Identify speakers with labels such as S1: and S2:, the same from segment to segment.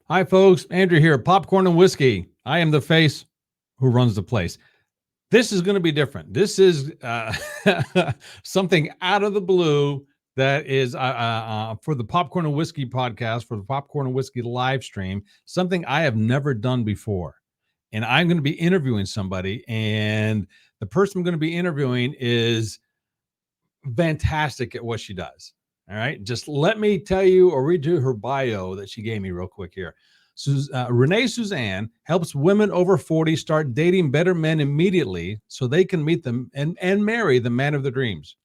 S1: Hi, folks. Andrew here, Popcorn and Whiskey. I am the face who runs the place. This is going to be different. This is something out of the blue that is for the Popcorn and Whiskey podcast, for the Popcorn and Whiskey live stream, something I have never done before. And I'm going to be interviewing somebody, and the person I'm going to be interviewing is fantastic at what she does. All right. Just let me tell you or read you her bio that she gave me real quick here. Renée Suzanne helps women over 40 start dating better men immediately so they can meet them and marry the man of their dreams.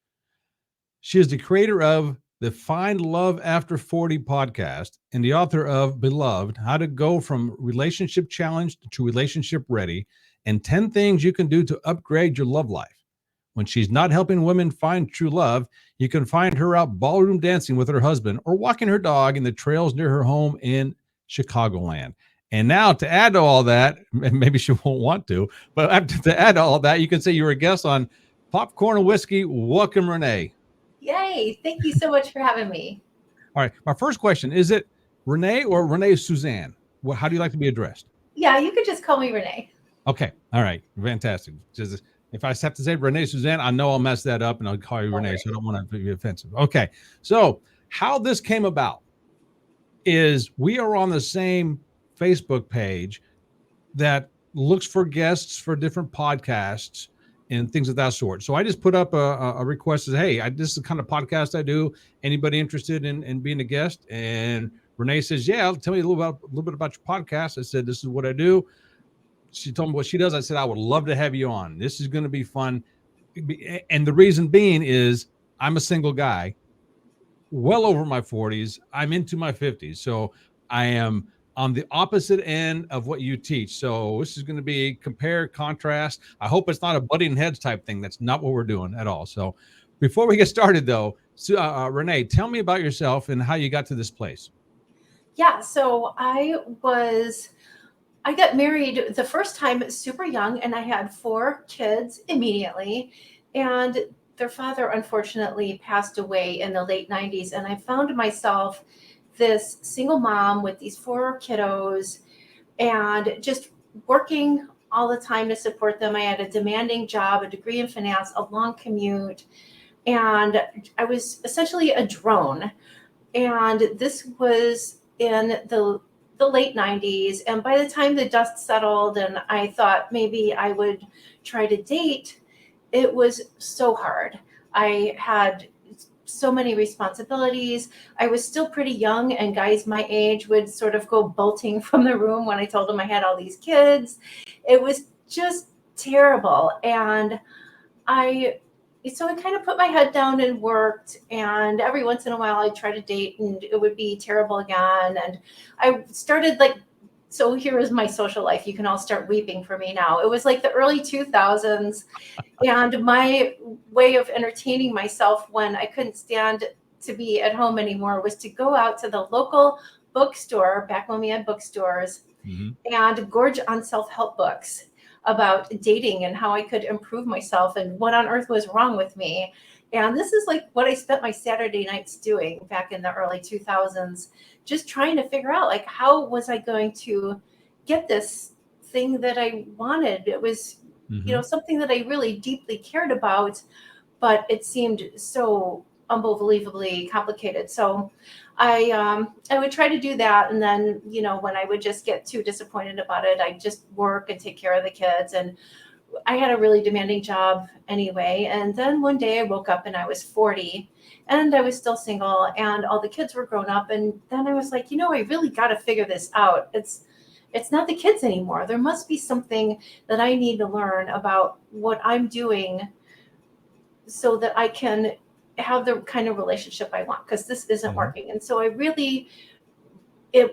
S1: She is the creator of the Find Love After 40 podcast and the author of Beloved, How to Go from Relationship Challenged to Relationship Ready, and 10 Things You Can Do to Upgrade Your Love Life. When she's not helping women find true love, you can find her out ballroom dancing with her husband or walking her dog in the trails near her home in Chicagoland. And now to add to all that, and maybe she won't want to, but to add to all that, you can say you're a guest on Popcorn and Whiskey. Welcome, Renée.
S2: Yay. Thank you so much for having me.
S1: All right. My first question, is it Renée or Renée Suzanne? How do you like to be addressed?
S2: Yeah, you could just call me Renée.
S1: Okay. All right. Fantastic. If I have to say Renée Suzanne, I know I'll mess that up and I'll call you Renée, so I don't want to be offensive. Okay. So how this came about is we are on the same Facebook page that looks for guests for different podcasts and things of that sort. So I just put up a request as, hey, this is the kind of podcast I do. Anybody interested in being a guest? And Renée says, yeah, tell me a little bit about your podcast. I said, this is what I do. She told me what she does. I said, I would love to have you on. This is going to be fun. And the reason being is I'm a single guy, well over my 40s. I'm into my 50s. So I am on the opposite end of what you teach. So this is going to be compare, contrast. I hope it's not a butting heads type thing. That's not what we're doing at all. So before we get started, though, Renée, tell me about yourself and how you got to this place.
S2: Yeah, so I got married the first time super young, and I had 4 kids immediately. And their father unfortunately passed away in the late 90s. And I found myself this single mom with these 4 kiddos and just working all the time to support them. I had a demanding job, a degree in finance, a long commute, and I was essentially a drone. And this was in the late 90s. And by the time the dust settled and I thought maybe I would try to date, it was so hard. I had so many responsibilities. I was still pretty young, and guys my age would sort of go bolting from the room when I told them I had all these kids. It was just terrible. And so I kind of put my head down and worked, and every once in a while I'd try to date and it would be terrible again. And I started so here is my social life. You can all start weeping for me now. It was like the early 2000s, and my way of entertaining myself when I couldn't stand to be at home anymore was to go out to the local bookstore, back when we had bookstores, and gorge on self-help books about dating and how I could improve myself and what on earth was wrong with me. And this is like what I spent my Saturday nights doing back in the early 2000s, just trying to figure out how was I going to get this thing that I wanted. It was, something that I really deeply cared about, but it seemed so unbelievably complicated. So I would try to do that. And then, when I would just get too disappointed about it, I'd just work and take care of the kids. And I had a really demanding job anyway. And then one day I woke up and I was 40 and I was still single and all the kids were grown up. And then I was like, I really got to figure this out. It's not the kids anymore. There must be something that I need to learn about what I'm doing so that I can have the kind of relationship I want, because this isn't working. And so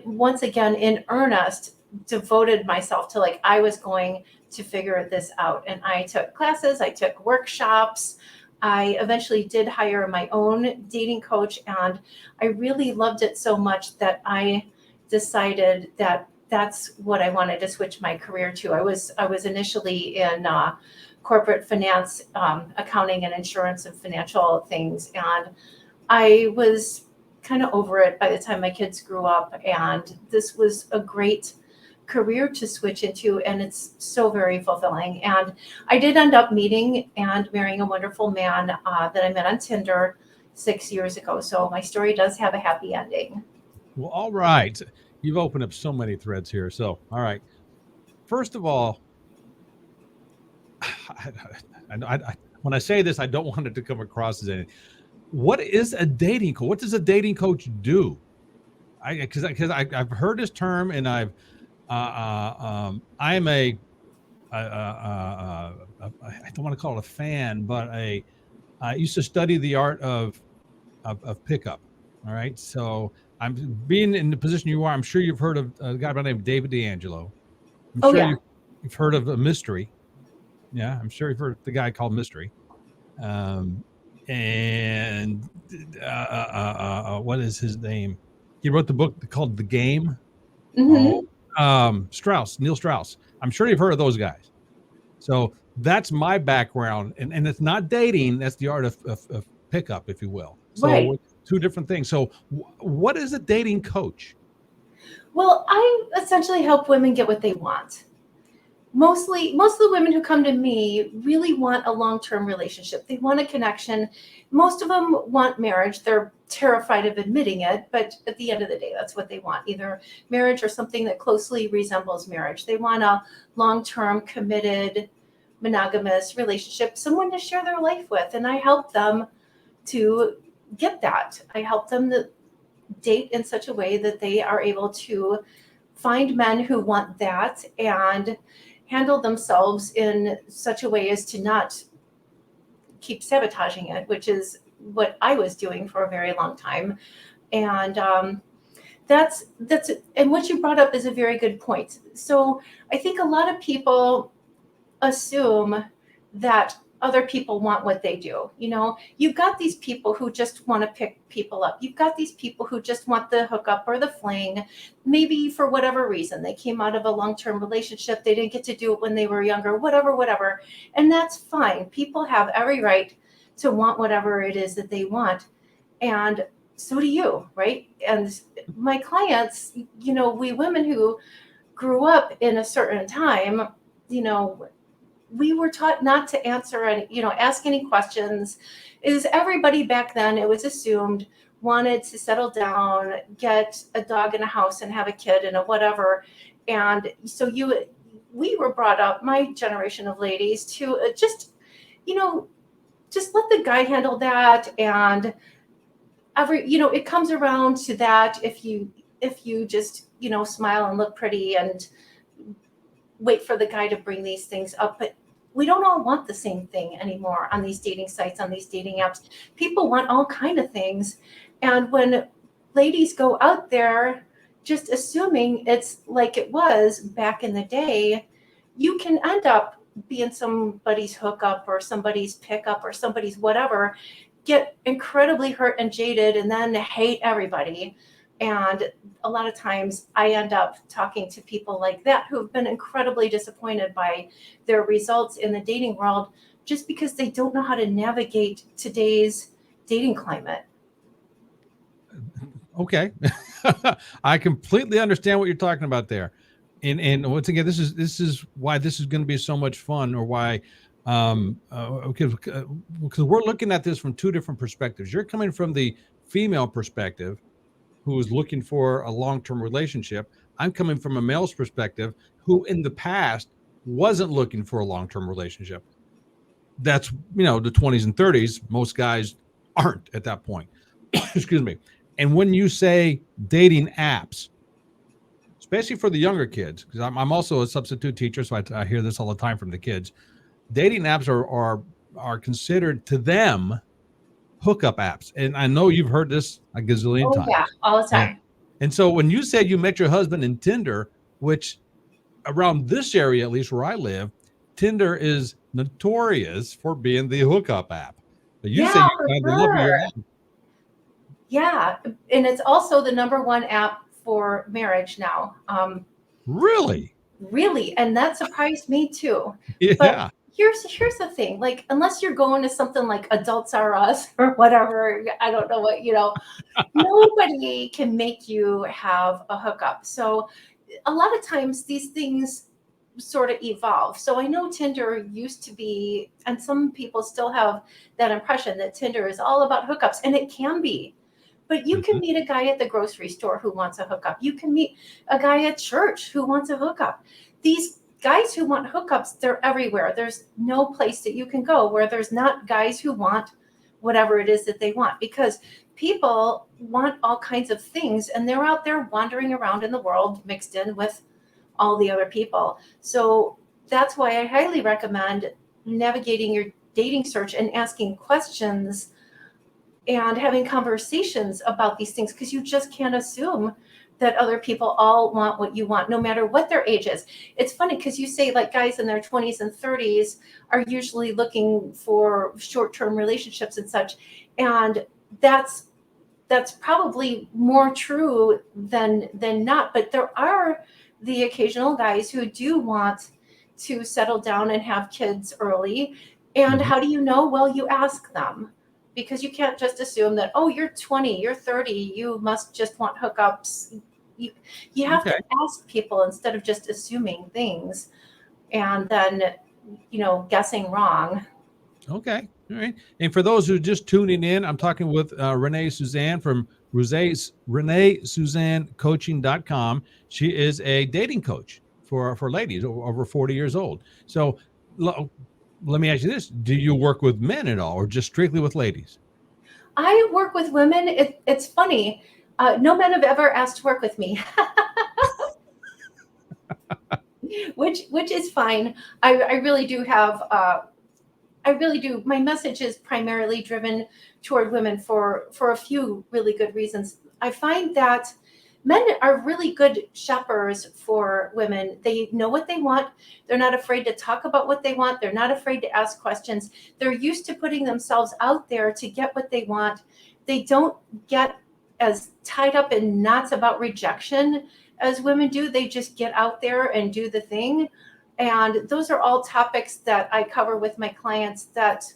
S2: once again, in earnest, devoted myself to I was going to figure this out. And I took classes, I took workshops. I eventually did hire my own dating coach, and I really loved it so much that I decided that that's what I wanted to switch my career to. I was initially in corporate finance, accounting and insurance and financial things. And I was kind of over it by the time my kids grew up, and this was a great career to switch into, and it's so very fulfilling. And I did end up meeting and marrying a wonderful man that I met on Tinder 6 years ago. So my story does have a happy ending.
S1: Well, all right. You've opened up so many threads here. So, all right. First of all, when I say this, I don't want it to come across as anything. What is a dating coach? What does a dating coach do? Because I've heard this term, and I'm I don't want to call it a fan, but I used to study the art of pickup. All right, so I'm being in the position you are. I'm sure you've heard of a guy by the name of David D'Angelo. I'm
S2: Oh
S1: sure
S2: yeah.
S1: you've heard of a Mystery. Yeah, I'm sure you've heard of the guy called Mystery. And what is his name? He wrote the book called The Game.
S2: Mm-hmm.
S1: Neil Strauss. I'm sure you've heard of those guys. So that's my background, and it's not dating. That's the art of pickup, if you will. So
S2: Right.
S1: two different things. So what is a dating coach?
S2: Well, I essentially help women get what they want. Most of the women who come to me really want a long-term relationship. They want a connection. Most of them want marriage. They're terrified of admitting it, but at the end of the day, that's what they want, either marriage or something that closely resembles marriage. They want a long-term, committed, monogamous relationship, someone to share their life with, and I help them to get that. I help them to date in such a way that they are able to find men who want that and handle themselves in such a way as to not keep sabotaging it, which is what I was doing for a very long time. And that's and what you brought up is a very good point. So I think a lot of people assume that other people want what they do. You've got these people who just want to pick people up. You've got these people who just want the hookup or the fling, maybe for whatever reason. They came out of a long-term relationship. They didn't get to do it when they were younger, whatever. And that's fine. People have every right to want whatever it is that they want. And so do you, right? And my clients, we women who grew up in a certain time, we were taught not to answer any, ask any questions. Is everybody back then, it was assumed, wanted to settle down, get a dog in a house and have a kid and a whatever. And so we were brought up, my generation of ladies, to just let the guy handle that. And it comes around to that if you just, smile and look pretty and wait for the guy to bring these things up. But we don't all want the same thing anymore on these dating sites, on these dating apps. People want all kind of things. And when ladies go out there just assuming it's like it was back in the day, you can end up being somebody's hookup or somebody's pickup or somebody's whatever, get incredibly hurt and jaded, and then hate everybody. And a lot of times I end up talking to people like that who have been incredibly disappointed by their results in the dating world just because they don't know how to navigate today's dating climate.
S1: Okay. I completely understand what you're talking about there. And once again, this is why this is going to be so much fun, or why because we're looking at this from two different perspectives. You're coming from the female perspective, who is looking for a long-term relationship. I'm coming from a male's perspective, who in the past wasn't looking for a long-term relationship. That's, the 20s and 30s. Most guys aren't at that point. Excuse me. And when you say dating apps, especially for the younger kids, because I'm also a substitute teacher, so I hear this all the time from the kids. Dating apps are considered to them hookup apps. And I know you've heard this a gazillion times.
S2: Yeah, all the time.
S1: And so when you said you met your husband in Tinder, which around this area, at least where I live, Tinder is notorious for being the hookup app. But you say you find the love of your life.
S2: Yeah, and it's also the number one app for marriage now.
S1: Really?
S2: Really, and that surprised me too.
S1: Yeah.
S2: But here's the thing, like, unless you're going to something like Adults Are Us or whatever, I don't know what, nobody can make you have a hookup. So a lot of times these things sort of evolve. So I know Tinder used to be, and some people still have that impression that Tinder is all about hookups, and it can be. But you can
S1: Mhm.
S2: meet a guy at the grocery store who wants a hookup. You can meet a guy at church who wants a hookup. These guys who want hookups, they're everywhere. There's no place that you can go where there's not guys who want whatever it is that they want, because people want all kinds of things and they're out there wandering around in the world mixed in with all the other people. So that's why I highly recommend navigating your dating search and asking questions and having conversations about these things, because you just can't assume that other people all want what you want, no matter what their age is. It's funny because you say like guys in their 20s and 30s are usually looking for short-term relationships and such. And that's probably more true than not. But there are the occasional guys who do want to settle down and have kids early. And
S1: Mhm.
S2: how do you know? Well, you ask them, because you can't just assume that, oh, you're 20, you're 30, you must just want hookups. You, you have to
S1: Okay.
S2: ask people instead of just assuming things and then, guessing wrong.
S1: Okay. All right. And for those who are just tuning in, I'm talking with Renee Suzanne from Renee Suzanne Coaching.com. She is a dating coach for ladies over 40 years old. So l- let me ask you this. Do you work with men at all or just strictly with ladies?
S2: I work with women. It's funny. No men have ever asked to work with me, which is fine. I really do have. I really do. My message is primarily driven toward women for a few really good reasons. I find that men are really good shoppers for women. They know what they want. They're not afraid to talk about what they want. They're not afraid to ask questions. They're used to putting themselves out there to get what they want. They don't get as tied up in knots about rejection as women do. They just get out there and do the thing. And those are all topics that I cover with my clients that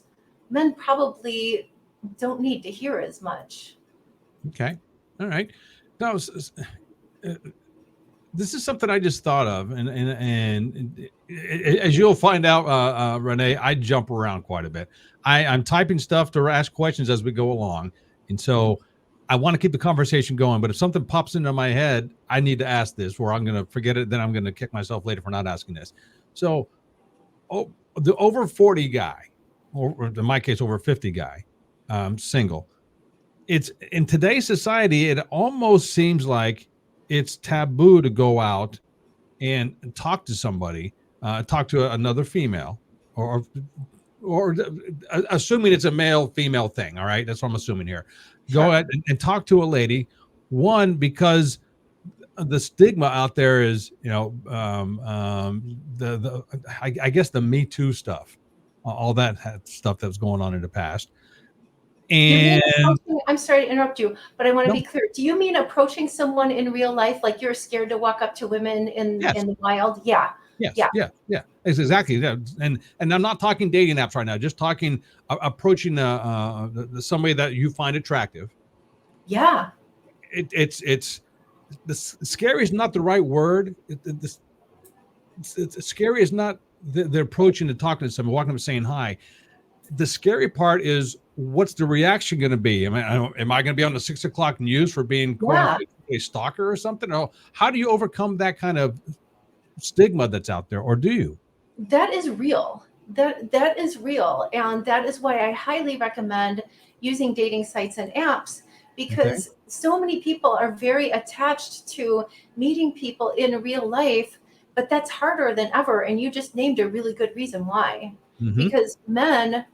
S2: men probably don't need to hear as much.
S1: Okay. All right. Now, uh, this is something I just thought of, as you'll find out, Renee, I jump around quite a bit. I'm typing stuff to ask questions as we go along, and so I want to keep the conversation going. But if something pops into my head, I need to ask this, or I'm going to forget it. Then I'm going to kick myself later for not asking this. So, the over 40 guy, or in my case, over 50 guy, single, it's in today's society, it almost seems like it's taboo to go out and talk to somebody, talk to another female, or or assuming it's a male female thing. All right, that's what I'm assuming here. Go
S2: Sure.
S1: ahead and talk to a lady. One, because the stigma out there is, I guess the Me Too stuff, all that stuff that was going on in the past,
S2: You mean
S1: and
S2: approaching, I'm sorry to interrupt you, but I want to
S1: no,
S2: be clear. Do you mean approaching someone in real life, like you're scared to walk up to women
S1: yes,
S2: in the wild? Yeah.
S1: yes,
S2: Yeah.
S1: yeah, yeah. It's exactly that. And I'm not talking dating apps right now. Just talking approaching somebody that you find attractive.
S2: Yeah.
S1: It's scary is not the right word. It's scary is not the approaching to talking to someone, walking up and saying hi. The scary part is what's the reaction going to be? Am I going to be on the 6 o'clock news for being quote
S2: Yeah.
S1: unquote a stalker or something? Or how do you overcome that kind of stigma that's out there, or do you?
S2: That is real. That is real. And that is why I highly recommend using dating sites and apps,
S1: Okay.
S2: because so many people are very attached to meeting people in real life, but that's harder than ever. And you just named a really good reason why.
S1: Mm-hmm.
S2: Because men,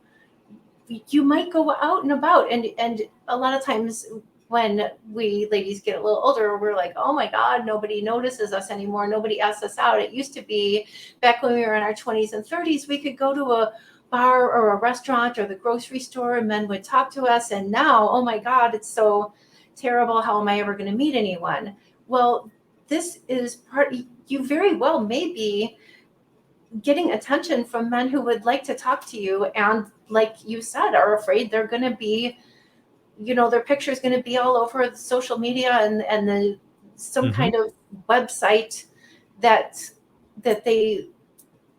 S2: you might go out and about, and a lot of times when we ladies get a little older, we're like, oh my god, nobody notices us anymore, nobody asks us out. It used to be back when we were in our 20s and 30s, we could go to a bar or a restaurant or the grocery store and men would talk to us. And now, oh my god, it's so terrible, how am I ever going to meet anyone? Well, this is part, you very well may be getting attention from men who would like to talk to you, and like you said, are afraid they're going to be, their picture is going to be all over the social media, and some
S1: Mm-hmm.
S2: kind of website that they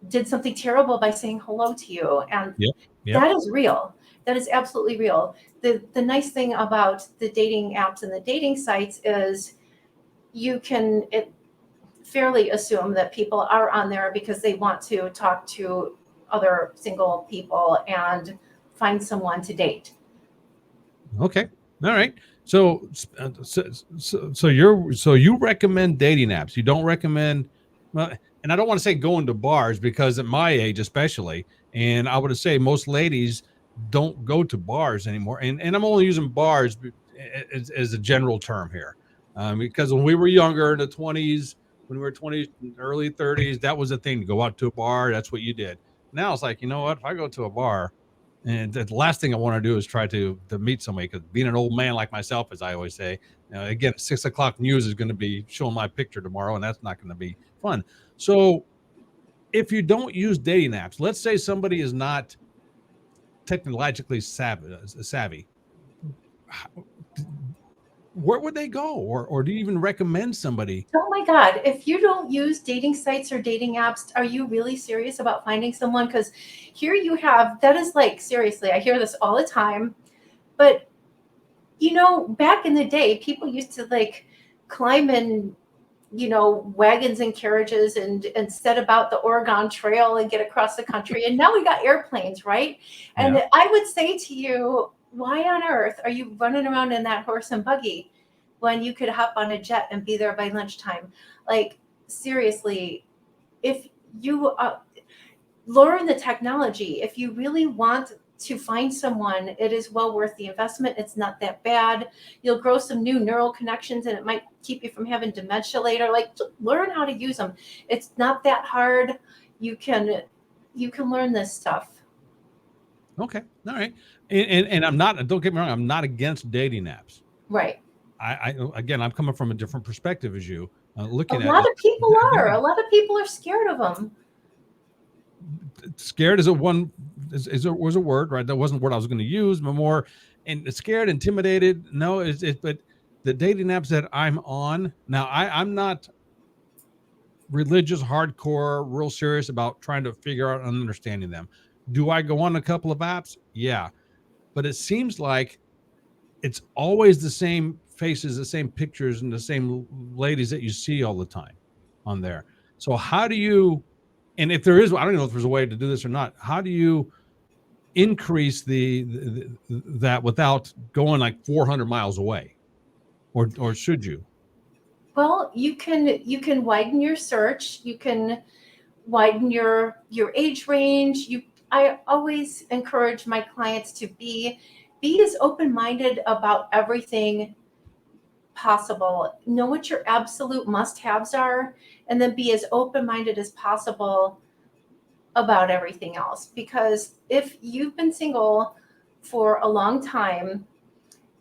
S2: did something terrible by saying hello to you. And
S1: Yep. Yep.
S2: that is real. That is absolutely real. The nice thing about the dating apps and the dating sites is you can fairly assume that people are on there because they want to talk to other single people and find someone to date.
S1: Okay. All right. So you recommend dating apps. You don't recommend, well, and I don't want to say going to bars, because at my age, especially, and I would say most ladies don't go to bars anymore. And I'm only using bars as a general term here, because when we were younger in the 20s, when we were 20s, early 30s, that was the thing, to go out to a bar. That's what you did. Now it's like, you know what? If I go to a bar, and the last thing I want to do is try to meet somebody, because being an old man like myself, as I always say, again, 6 o'clock news is going to be showing my picture tomorrow, and that's not going to be fun. So if you don't use dating apps, let's say somebody is not technologically savvy, where would they go? Or do you even recommend somebody?
S2: Oh my God. If you don't use dating sites or dating apps, are you really serious about finding someone? Because here you have, that is like, seriously, I hear this all the time. But, back in the day, people used to like climb in, wagons and carriages and set about the Oregon Trail and get across the country. And now we got airplanes, right?
S1: Yeah.
S2: And I would say to you, why on earth are you running around in that horse and buggy when you could hop on a jet and be there by lunchtime? Like, seriously, if you learn the technology, if you really want to find someone, it is well worth the investment. It's not that bad. You'll grow some new neural connections, and it might keep you from having dementia later. Like, learn how to use them. It's not that hard. You can learn this stuff.
S1: Okay. All right. And I'm not, don't get me wrong, I'm not against dating apps.
S2: Right.
S1: Again, I'm coming from a different perspective as you,
S2: A
S1: looking at
S2: lot
S1: it.
S2: of people are.
S1: Again,
S2: A lot of people are scared of them.
S1: scared is a one was a word, right? That wasn't the word I was going to use, but more, and scared, intimidated. No, but the dating apps that I'm on now, I'm not religious, hardcore, real serious about trying to figure out and understanding them. Do I go on a couple of apps? Yeah, but it seems like it's always the same faces, the same pictures, and the same ladies that you see all the time on there. So how do you, and if there is, I don't know if there's a way to do this or not, how do you increase that without going like 400 miles away, or should you?
S2: Well, you can widen your search. You can widen your age range. I always encourage my clients to be as open-minded about everything possible. Know what your absolute must-haves are, and then be as open-minded as possible about everything else. Because if you've been single for a long time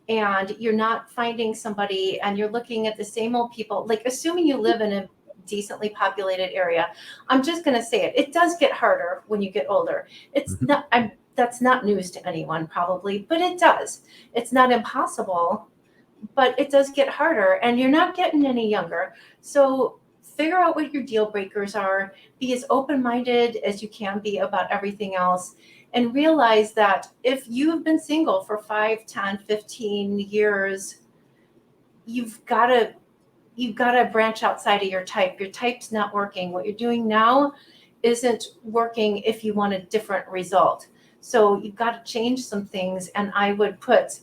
S2: and you're not finding somebody, and you're looking at the same old people, like, assuming you live in a decently populated area, I'm just going to say it does get harder when you get older. It's
S1: Mhm.
S2: not That's not news to anyone probably, but it does. It's not impossible, but it does get harder, and you're not getting any younger. So figure out what your deal breakers are. Be as open-minded as you can be about everything else, and realize that if you've been single for 5, 10, 15 years, you've got to branch outside of your type. Your type's not working. What you're doing now isn't working if you want a different result. So you've got to change some things, and I would put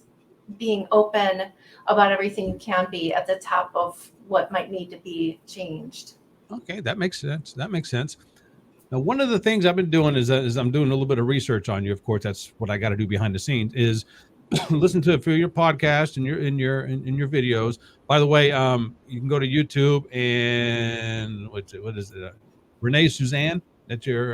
S2: being open about everything you can be at the top of what might need to be changed.
S1: Okay, that makes sense. That makes sense. Now, one of the things I've been doing is I'm doing a little bit of research on you. Of course, that's what I got to do behind the scenes. Is listen to a few of your podcasts and your videos. By the way, you can go to YouTube, and what is it? Renee Suzanne. That's your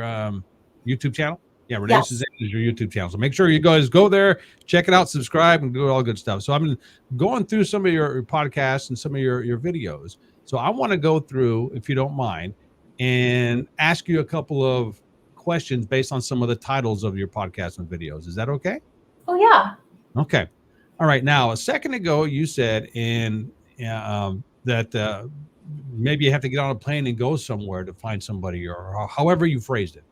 S1: YouTube channel. Yeah, Renee
S2: Yes.
S1: Suzanne is your YouTube channel. So make sure you guys go there, check it out, subscribe, and do all good stuff. So I've been going through some of your podcasts and some of your videos. So I want to go through, if you don't mind, and ask you a couple of questions based on some of the titles of your podcasts and videos. Is that okay?
S2: Oh, yeah.
S1: Okay. All right. Now, a second ago, you said that maybe you have to get on a plane and go somewhere to find somebody, or however you phrased it.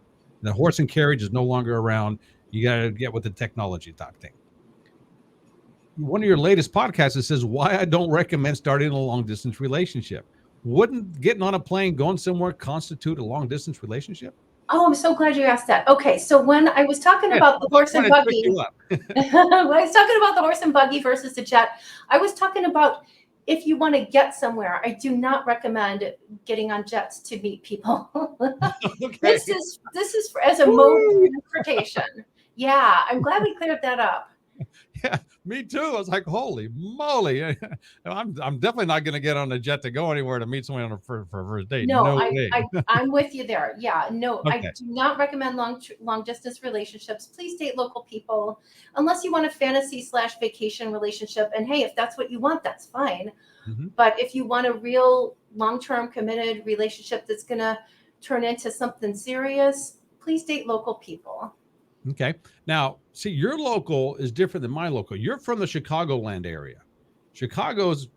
S1: The horse and carriage is no longer around. You got to get with the technology type thing. One of your latest podcasts, it says why I don't recommend starting a long distance relationship. Wouldn't getting on a plane, going somewhere constitute a long distance relationship?
S2: Oh, I'm so glad you asked that. Okay, so when I was talking
S1: Yeah,
S2: about the
S1: I'm
S2: horse
S1: trying
S2: and
S1: to trick
S2: buggy,
S1: you up.
S2: when I was talking about the horse and buggy versus the jet, I was talking about if you want to get somewhere. I do not recommend getting on jets to meet people.
S1: Okay.
S2: This is as a mode of transportation. Yeah, I'm glad we cleared that up.
S1: Yeah, me too. I was like, holy moly. I'm definitely not going to get on a jet to go anywhere to meet someone on for a first date.
S2: No,
S1: No way.
S2: I'm with you there. Yeah, no, I
S1: Okay.
S2: do not recommend long distance relationships. Please date local people, unless you want a fantasy/vacation relationship. And hey, if that's what you want, that's fine.
S1: Mhm.
S2: But if you want a real long-term committed relationship that's gonna turn into something serious, please date local people.
S1: Okay. Now, see, your local is different than my local. You're from the Chicagoland area. Chicago's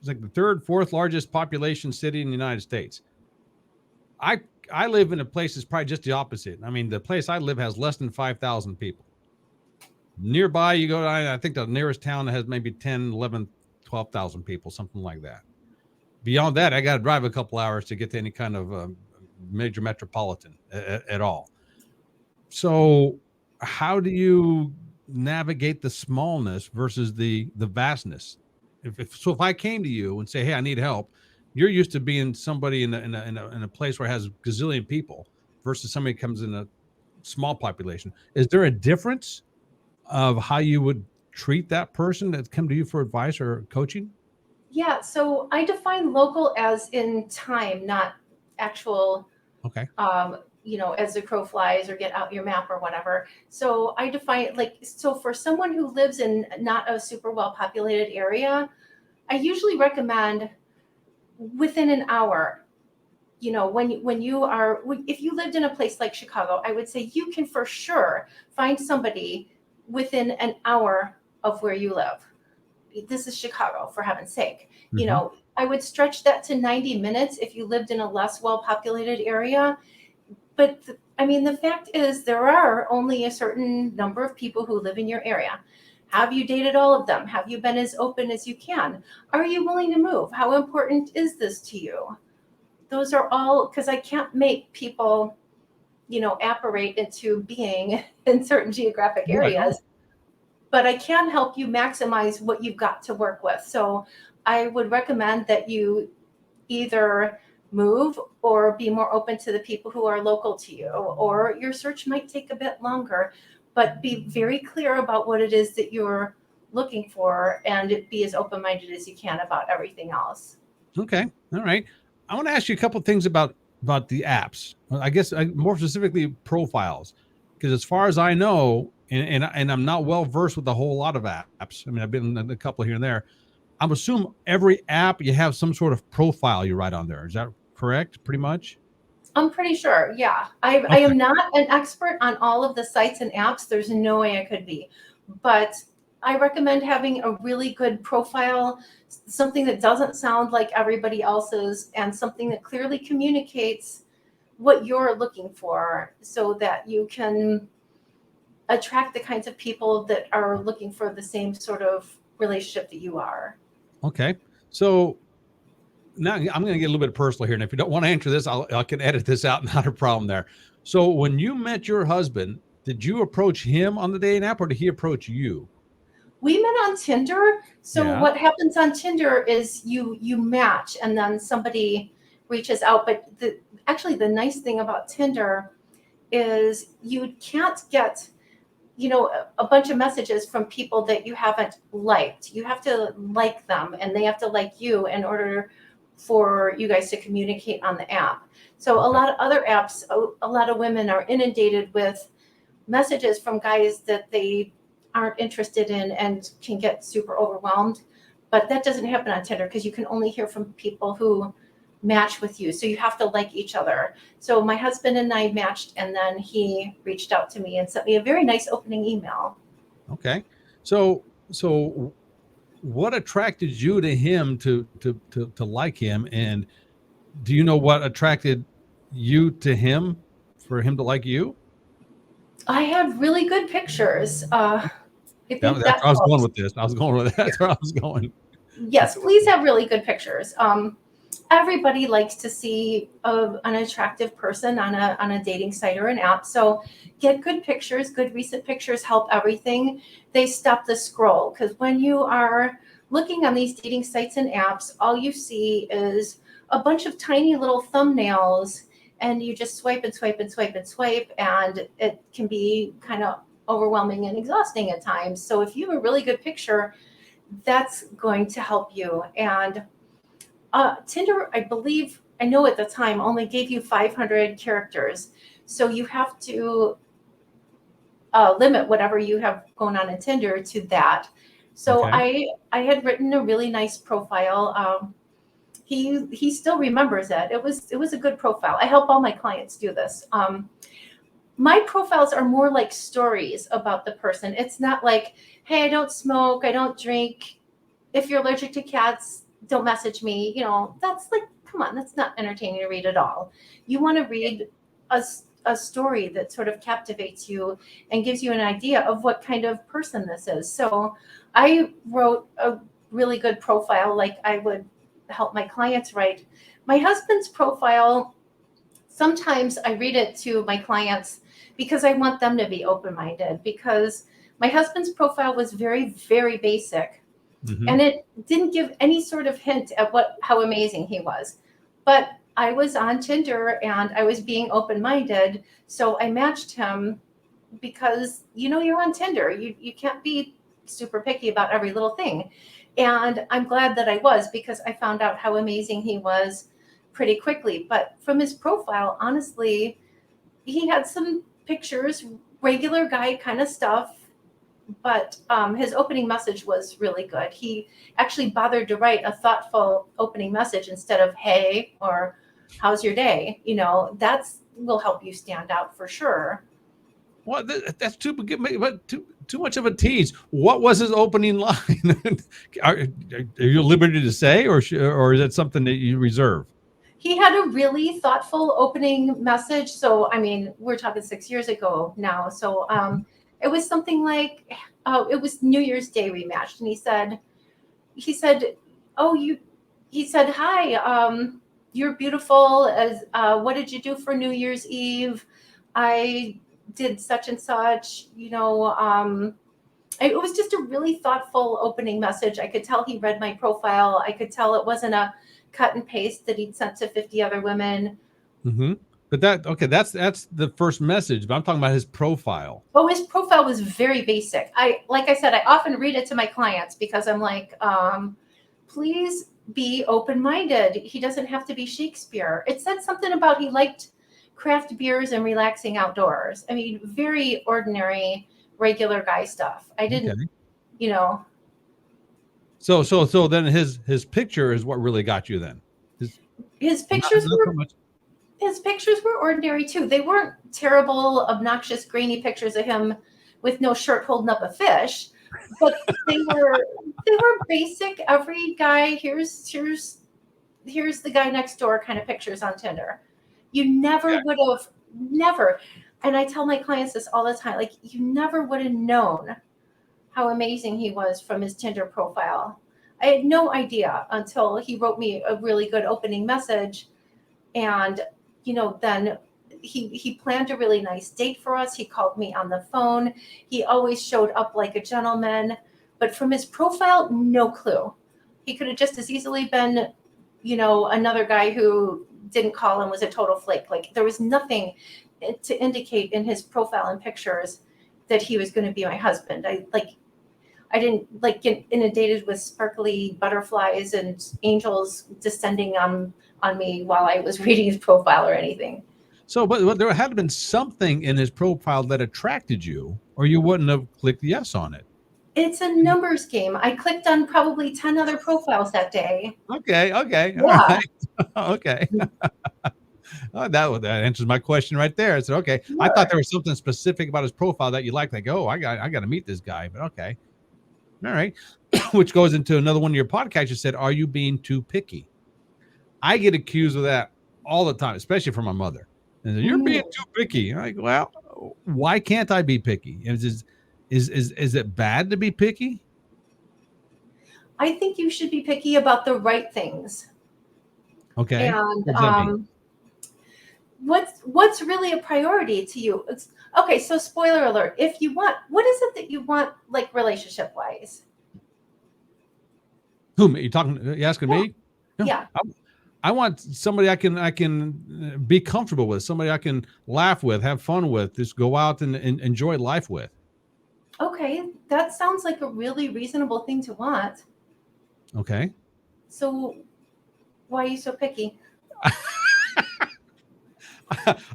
S1: is like the third, fourth largest population city in the United States. I I live in a place that's probably just the opposite. I mean, the place I live has less than 5,000 people. Nearby, you go, I think the nearest town has maybe 10, 11, 12,000 people, something like that. Beyond that, I got to drive a couple hours to get to any kind of major metropolitan at all. So, how do you navigate the smallness versus the vastness? If I came to you and say, "Hey, I need help," you're used to being somebody in a place where it has gazillion people versus somebody comes in a small population. Is there a difference of how you would treat that person that's come to you for advice or coaching?
S2: Yeah, so I define local as in time, not actual
S1: Okay.
S2: as the crow flies or get out your map or whatever. So I define it like, so for someone who lives in not a super well populated area, I usually recommend within an hour. If you lived in a place like Chicago, I would say you can for sure find somebody within an hour of where you live. This is Chicago, for heaven's sake.
S1: Mm-hmm.
S2: I would stretch that to 90 minutes if you lived in a less well populated area. But I mean, the fact is, there are only a certain number of people who live in your area. Have you dated all of them? Have you been as open as you can? Are you willing to move? How important is this to you? Those are all, because I can't make people, apparate into being in certain geographic
S1: Right.
S2: areas, but I can help you maximize what you've got to work with. So I would recommend that you either move or be more open to the people who are local to you, or your search might take a bit longer, but be very clear about what it is that you're looking for and be as open-minded as you can about everything else.
S1: Okay. All right. I want to ask you a couple of things about the apps. I guess more specifically profiles, because as far as I know, and I'm not well versed with a whole lot of apps. I mean, I've been in a couple here and there. I'm assuming every app you have some sort of profile you write on there. Is that correct? Pretty much.
S2: I'm pretty sure. Yeah. I
S1: Okay.
S2: am not an expert on all of the sites and apps. There's no way I could be. But I recommend having a really good profile, something that doesn't sound like everybody else's, and something that clearly communicates what you're looking for so that you can attract the kinds of people that are looking for the same sort of relationship that you are.
S1: Okay. So now I'm going to get a little bit personal here, and if you don't want to answer this, I can edit this out. Not a problem there. So when you met your husband, did you approach him on the dating app, or did he approach you?
S2: We met on Tinder. So
S1: Yeah.
S2: what happens on Tinder is you match and then somebody reaches out. But actually the nice thing about Tinder is you can't get a bunch of messages from people that you haven't liked. You have to like them and they have to like you in order for you guys to communicate on the app. So a
S1: Okay.
S2: lot of other apps, a lot of women are inundated with messages from guys that they aren't interested in and can get super overwhelmed. But that doesn't happen on Tinder because you can only hear from people who match with you. So you have to like each other. So my husband and I matched, and then he reached out to me and sent me a very nice opening email.
S1: Okay. So what attracted you to him to like him, and do you know what attracted you to him for him to like you?
S2: I had really good pictures. I think
S1: That's
S2: that
S1: where I was going
S2: helps.
S1: with this. I was going with that's where I was going.
S2: Yes, please have really good pictures. Everybody likes to see an attractive person on a dating site or an app. So get good pictures. Good recent pictures help everything. They stop the scroll, because when you are looking on these dating sites and apps, all you see is a bunch of tiny little thumbnails, and you just swipe and swipe and swipe and swipe, and it can be kind of overwhelming and exhausting at times. So if you have a really good picture, that's going to help you. And Tinder, I believe, I know at the time, only gave you 500 characters. So you have to limit whatever you have going on in Tinder to that. So
S1: Okay.
S2: I had written a really nice profile. He still remembers it. It was a good profile. I help all my clients do this. My profiles are more like stories about the person. It's not like, hey, I don't smoke, I don't drink. If you're allergic to cats, don't message me. That's like, come on, that's not entertaining to read at all. You want to read a story that sort of captivates you and gives you an idea of what kind of person this is. So I wrote a really good profile, like I would help my clients write. My husband's profile, sometimes I read it to my clients because I want them to be open-minded, because my husband's profile was very, very basic.
S1: Mm-hmm.
S2: And it didn't give any sort of hint at how amazing he was. But I was on Tinder and I was being open-minded, so I matched him, because you're on Tinder. You can't be super picky about every little thing. And I'm glad that I was, because I found out how amazing he was pretty quickly. But from his profile, honestly, he had some pictures, regular guy kind of stuff, but his opening message was really good. He actually bothered to write a thoughtful opening message instead of "Hey" or "How's your day?" That's will help you stand out for sure.
S1: Well, that's too much of a tease. What was his opening line? are you at liberty to say, or is that something that you reserve?
S2: He had a really thoughtful opening message. So, I mean, we're talking 6 years ago now. So, it was something like, it was New Year's Day we matched, and he said, "Oh, he said, hi, you're beautiful. As what did you do for New Year's Eve? I did such and such. It was just a really thoughtful opening message. I could tell he read my profile. I could tell it wasn't a cut and paste that he'd sent to 50 other women.
S1: Mm-hmm. But that's the first message. But I'm talking about his profile.
S2: Oh, his profile was very basic. Like I said, I often read it to my clients, because I'm like, please be open-minded. He doesn't have to be Shakespeare. It said something about he liked craft beers and relaxing outdoors. I mean, very ordinary, regular guy stuff. I
S1: Okay.
S2: didn't, you know,
S1: So then his picture is what really got you then.
S2: his
S1: Not
S2: pictures
S1: so
S2: were
S1: much.
S2: his pictures were ordinary too. They weren't terrible, obnoxious, grainy pictures of him with no shirt holding up a fish, but they were basic. Every guy, here's the guy next door kind of pictures on Tinder. You never would have, never. And I tell my clients this all the time, like, you never would have known how amazing he was from his Tinder profile. I had no idea until he wrote me a really good opening message. And then he planned a really nice date for us. He called me on the phone. He always showed up like a gentleman, but from his profile, no clue. He could have just as easily been, another guy who didn't call and was a total flake. Like, there was nothing to indicate in his profile and pictures that he was going to be my husband. I didn't get inundated with sparkly butterflies and angels descending on me while I was reading his profile or anything.
S1: So, but there had been something in his profile that attracted you, or you wouldn't have clicked yes on it.
S2: It's a numbers game. I clicked on probably 10 other profiles that day.
S1: Okay. Okay. All
S2: Yeah.
S1: right. Okay. Oh, that answers my question right there. I said, okay. I thought
S2: Sure.
S1: there was something specific about his profile that you liked. Like, oh, I got to meet this guy. But okay. All right. Which goes into another one of your podcasts. You said, are you being too picky? I get accused of that all the time, especially from my mother. And you're being
S2: Mm.
S1: too picky. I'm like, well, why can't I be picky? Is it bad to be picky?
S2: I think you should be picky about the right things.
S1: Okay.
S2: And
S1: What does that mean?
S2: what's really a priority to you? Okay, so spoiler alert. If you want, what is it that you want, like relationship wise?
S1: Whom you talking? You asking
S2: Yeah.
S1: me? No,
S2: Yeah.
S1: I want somebody I can be comfortable with, somebody I can laugh with, have fun with, just go out and enjoy life with.
S2: Okay, that sounds like a really reasonable thing to want.
S1: Okay.
S2: So why are you so picky?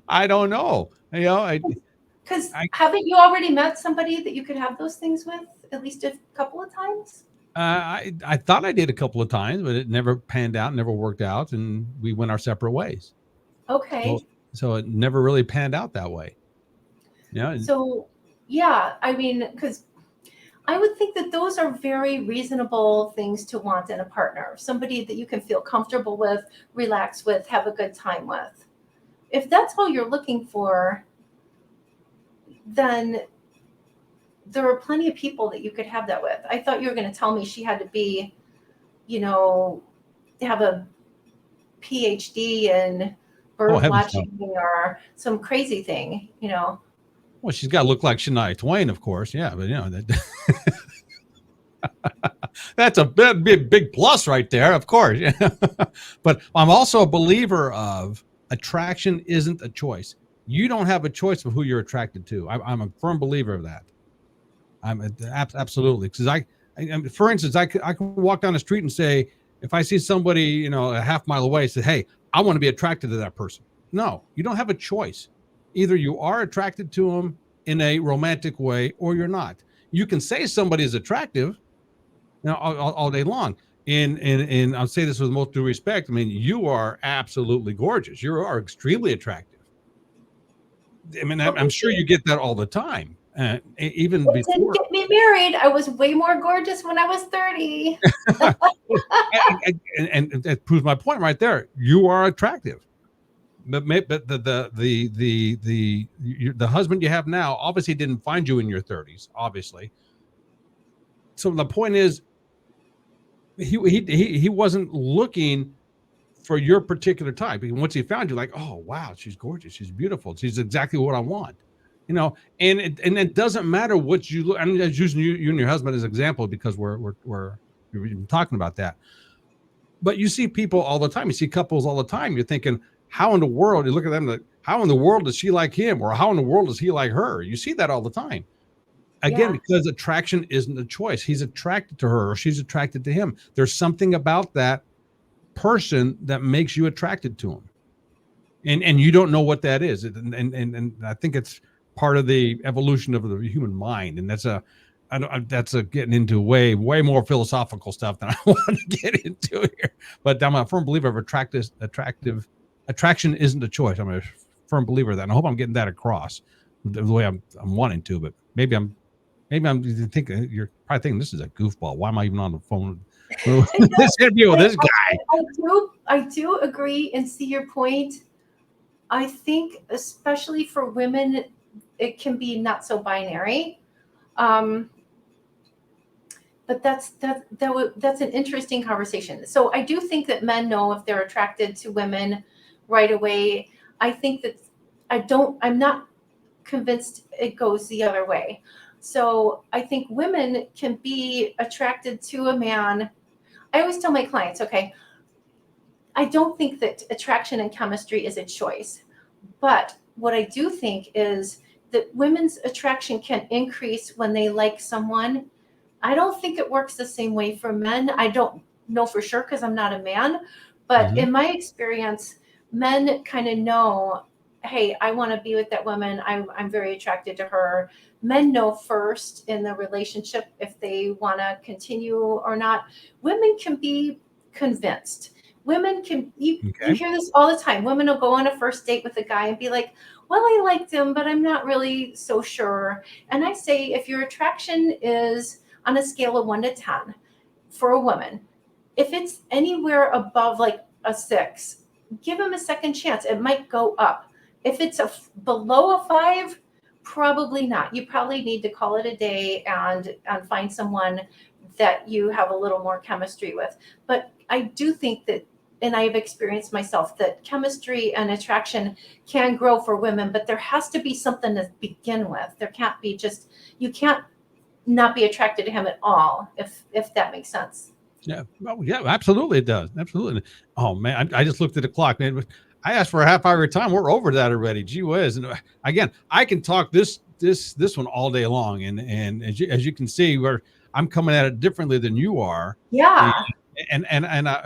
S1: I don't know.
S2: Because
S1: I
S2: haven't you already met somebody that you could have those things with at least a couple of times?
S1: I thought I did a couple of times, but it never panned out, never worked out, and we went our separate ways. So
S2: Okay.
S1: so it never really panned out that way. Yeah.
S2: So, yeah, I mean, because I would think that those are very reasonable things to want in a partner, somebody that you can feel comfortable with, relax with, have a good time with. If that's all you're looking for, then there are plenty of people that you could have that with. I thought you were going to tell me she had to be, you know, have a PhD in
S1: Oh
S2: bird
S1: heavens no.
S2: watching or some crazy thing.
S1: Well, she's got to look like Shania Twain, of course. Yeah, but that's a big plus right there, of course. But I'm also a believer of attraction isn't a choice. You don't have a choice of who you're attracted to. I'm a firm believer of that. Absolutely because for instance, I can walk down the street and say, if I see somebody, a half mile away, say, hey, I want to be attracted to that person. No, you don't have a choice. Either you are attracted to them in a romantic way or you're not. You can say somebody is attractive, all day long. And I'll say this with most due respect. I mean, you are absolutely gorgeous. You are extremely attractive. I mean,
S2: Well,
S1: I'm
S2: thank
S1: sure
S2: you.
S1: you get that all the time, even
S2: It didn't
S1: before.
S2: get me married. I was way more gorgeous when I was 30.
S1: And that proves my point right there. You are attractive, but the husband you have now obviously didn't find you in your 30s, obviously. So the point is, he wasn't looking for your particular type. And once he found you, like, oh wow, she's gorgeous, she's beautiful, she's exactly what I want. And it doesn't matter what you look. I'm just using you and your husband as an example because we're talking about that. But you see people all the time. You see couples all the time. You're thinking, how in the world? You look at them like, how in the world does she like him, or how in the world does he like her? You see that all the time. Again,
S2: Yeah.
S1: because attraction isn't a choice. He's attracted to her, or she's attracted to him. There's something about that person that makes you attracted to him, and you don't know what that is. And I think it's part of the evolution of the human mind, and that's getting into way more philosophical stuff than I want to get into here. But I'm a firm believer of attraction isn't a choice. I'm a firm believer of that, and I hope I'm getting that across the way I'm wanting to. But maybe I'm thinking you're probably thinking this is a goofball. Why am I even on the phone? This interview with this guy.
S2: I do agree and see your point. I think, especially for women, it can be not so binary. Um, but that's an interesting conversation. So I do think that men know if they're attracted to women right away. I think that I'm not convinced it goes the other way. So I think women can be attracted to a man. I always tell my clients, okay, I don't think that attraction and chemistry is a choice. But what I do think is that women's attraction can increase when they like someone. I don't think it works the same way for men. I don't know for sure because I'm not a man. But
S1: Mhm.
S2: in my experience, men kind of know hey, I want to be with that woman. I'm very attracted to her. Men know first in the relationship if they want to continue or not. Women can be convinced. Women can, you
S1: Okay.
S2: hear this all the time. Women will go on a first date with a guy and be like, well, I liked him, but I'm not really so sure. And I say, if your attraction is on a scale of 1 to 10 for a woman, if it's anywhere above like a 6, give him a second chance. It might go up. If it's below a 5, probably not. You probably need to call it a day and find someone that you have a little more chemistry with. But I do think that, and I've experienced myself, that chemistry and attraction can grow for women, but there has to be something to begin with. There can't be just, you can't not be attracted to him at all, if that makes sense.
S1: Yeah. Oh, yeah, absolutely it does. Absolutely. Oh man, I just looked at the clock, man. I asked for a half hour time. We're over that already. Gee whiz. And again, I can talk this one all day long. And as you can see, I'm coming at it differently than you are.
S2: Yeah.
S1: And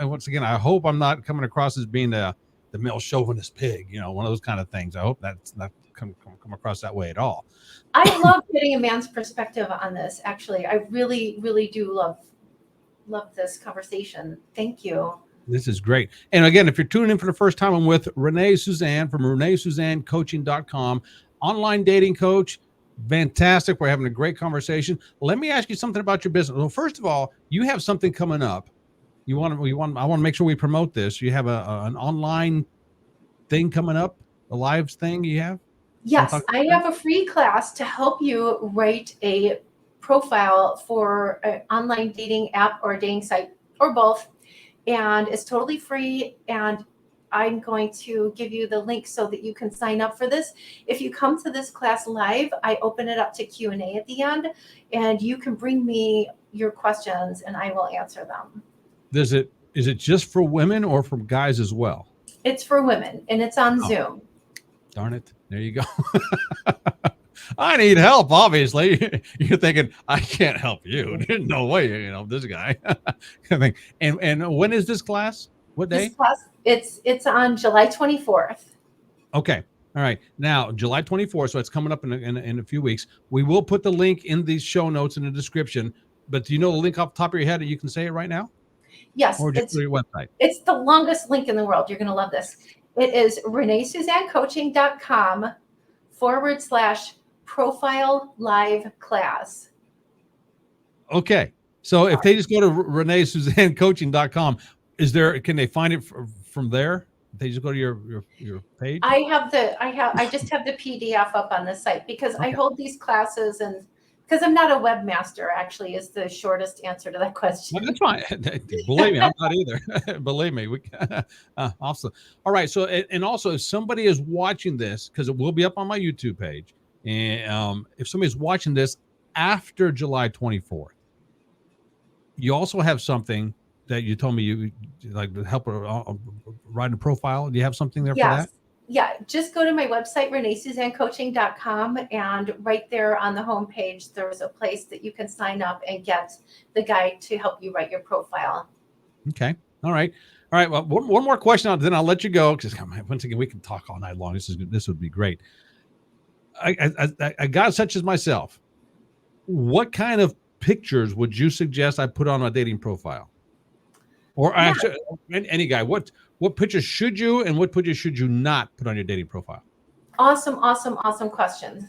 S1: once again, I hope I'm not coming across as being the male chauvinist pig, one of those kind of things. I hope that's not come across that way at all.
S2: I love getting a man's perspective on this. Actually, I really, really do love this conversation. Thank you.
S1: This is great. And again, if you're tuning in for the first time, I'm with Renée Suzanne from ReneeSuzanneCoaching.com, online dating coach. Fantastic. We're having a great conversation. Let me ask you something about your business. Well, first of all, you have something coming up. I want to make sure we promote this. You have an online thing coming up, a live thing you have?
S2: Yes, I have a free class to help you write a profile for an online dating app or a dating site or both. And it's totally free. And I'm going to give you the link so that you can sign up for this. If you come to this class live, I open it up to Q&A at the end, and you can bring me your questions and I will answer them.
S1: Is it just for women or for guys as well?
S2: It's for women and it's on Zoom.
S1: Darn it. There you go. I need help, obviously. You're thinking, I can't help you. There's no way, this guy. And when is this class? What day?
S2: This class, it's on July 24th.
S1: Okay. All right. Now, July 24th, so it's coming up in a few weeks. We will put the link in these show notes in the description. But do you know the link off the top of your head that you can say it right now?
S2: Yes.
S1: Or just your website?
S2: It's the longest link in the world. You're going to love this. It is ReneeSuzanneCoaching.com/profile live class.
S1: Okay. So if they just go to ReneeSuzanneCoaching.com, can they find it from there? They just go to your page?
S2: I just have the PDF up on the site because I hold these classes, and because I'm not a webmaster, actually, is the shortest answer to that question.
S1: Well, that's fine. Believe me, I'm not either. Believe me. Awesome. All right. So, and also, if somebody is watching this, because it will be up on my YouTube page, and if somebody's watching this after July 24th, you also have something that you told me you like to help write a profile. Do you have something there for that?
S2: Yeah, just go to my website, ReneeSuzanneCoaching.com, and right there on the homepage, there's a place that you can sign up and get the guide to help you write your profile.
S1: Okay. All right. Well, one more question, then I'll let you go. Because once again, we can talk all night long. This would be great. A guy such as myself, what kind of pictures would you suggest I put on my dating profile? Or actually, any guy, what pictures should you and what pictures should you not put on your dating profile?
S2: Awesome questions.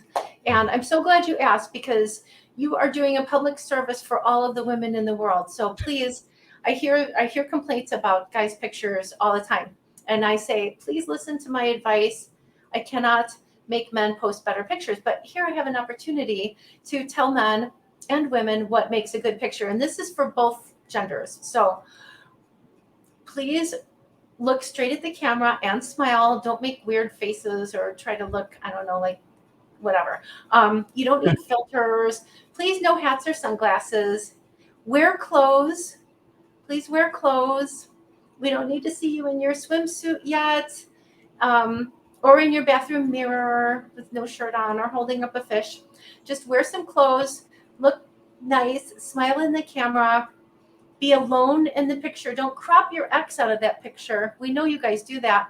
S2: And I'm so glad you asked, because you are doing a public service for all of the women in the world. So please, I hear complaints about guys' pictures all the time. And I say, please listen to my advice. I cannot make men post better pictures, but here I have an opportunity to tell men and women what makes a good picture. And this is for both genders. So please look straight at the camera and smile. Don't make weird faces or try to look, I don't know, like whatever. You don't need filters. Please, no hats or sunglasses. Wear clothes. Please wear clothes. We don't need to see you in your swimsuit yet, or in your bathroom mirror with no shirt on or holding up a fish. Just wear some clothes. Look nice. Smile in the camera. Be alone in the picture. Don't crop your ex out of that picture. We know you guys do that.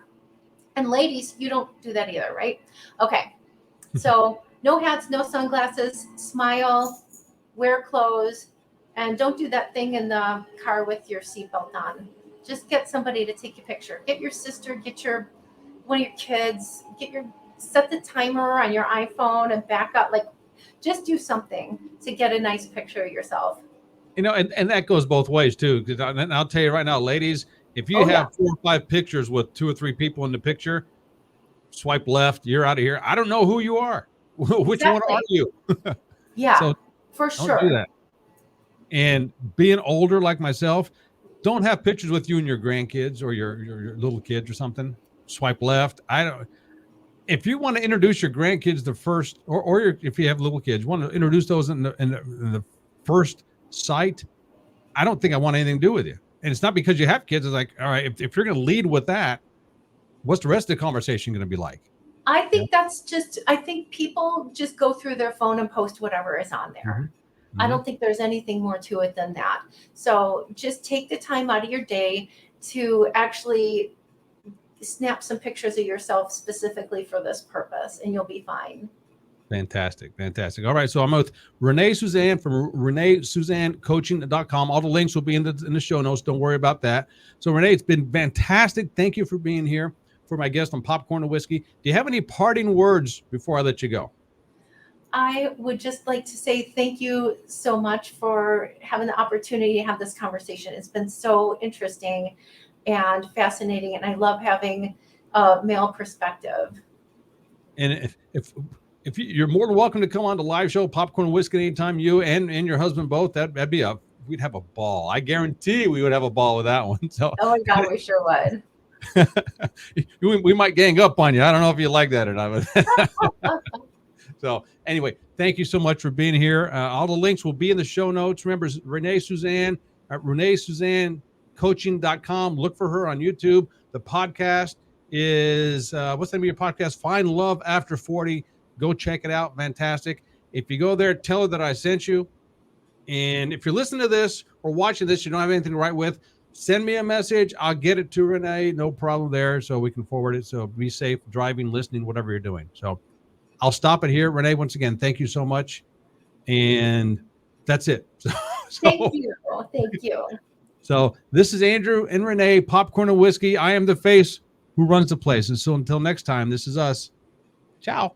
S2: And ladies, you don't do that either, right? Okay. So no hats, no sunglasses, smile, wear clothes, and don't do that thing in the car with your seatbelt on. Just get somebody to take your picture. Get your sister, get your one of your kids, set the timer on your iPhone and back up. Like, just do something to get a nice picture of yourself.
S1: And that goes both ways too. Because I'll tell you right now, ladies, if you have 4 or 5 pictures with 2 or 3 people in the picture, swipe left, you're out of here. I don't know who you are. Which one are you?
S2: Yeah,
S1: so
S2: for
S1: don't
S2: sure.
S1: do that. And being older like myself, don't have pictures with you and your grandkids or your little kids or something. Swipe left. If you want to introduce your grandkids the first, if you have little kids, you want to introduce those in the first sight, I don't think I want anything to do with you. And it's not because you have kids. It's like, all right, if you're going to lead with that, what's the rest of the conversation going to be like?
S2: I think I think people just go through their phone and post whatever is on there. Mm-hmm. I don't think there's anything more to it than that. So just take the time out of your day to actually snap some pictures of yourself specifically for this purpose, and you'll be fine.
S1: Fantastic. All right. So I'm with Renée Suzanne from RenéeSuzanneCoaching.com. All the links will be in the show notes. Don't worry about that. So Renée, it's been fantastic. Thank you for being here for my guest on Popcorn and Whiskey. Do you have any parting words before I let you go?
S2: I would just like to say thank you so much for having the opportunity to have this conversation. It's been so interesting and fascinating, and I love having a male perspective.
S1: And if you're more than welcome to come on the live show, Popcorn and Whiskey, anytime, you and your husband both, that'd be we'd have a ball. I guarantee we would have a ball with that one. So,
S2: oh my God, we sure would.
S1: we might gang up on you. I don't know if you like that or not. So anyway, thank you so much for being here. All the links will be in the show notes. Remember, Renée Suzanne at RenéeSuzanneCoaching.com. Look for her on YouTube. The podcast is, what's the name of your podcast? Find Love After 40. Go check it out. Fantastic. If you go there, tell her that I sent you. And if you're listening to this or watching this, you don't have anything to write with, send me a message. I'll get it to Renée. No problem there. So we can forward it. So be safe driving, listening, whatever you're doing. So I'll stop it here. Renée, once again, thank you so much. And that's it.
S2: Thank you. Thank you.
S1: So this is Andrew and Renée, Popcorn and Whiskey. I am the face who runs the place. And so until next time, this is us. Ciao.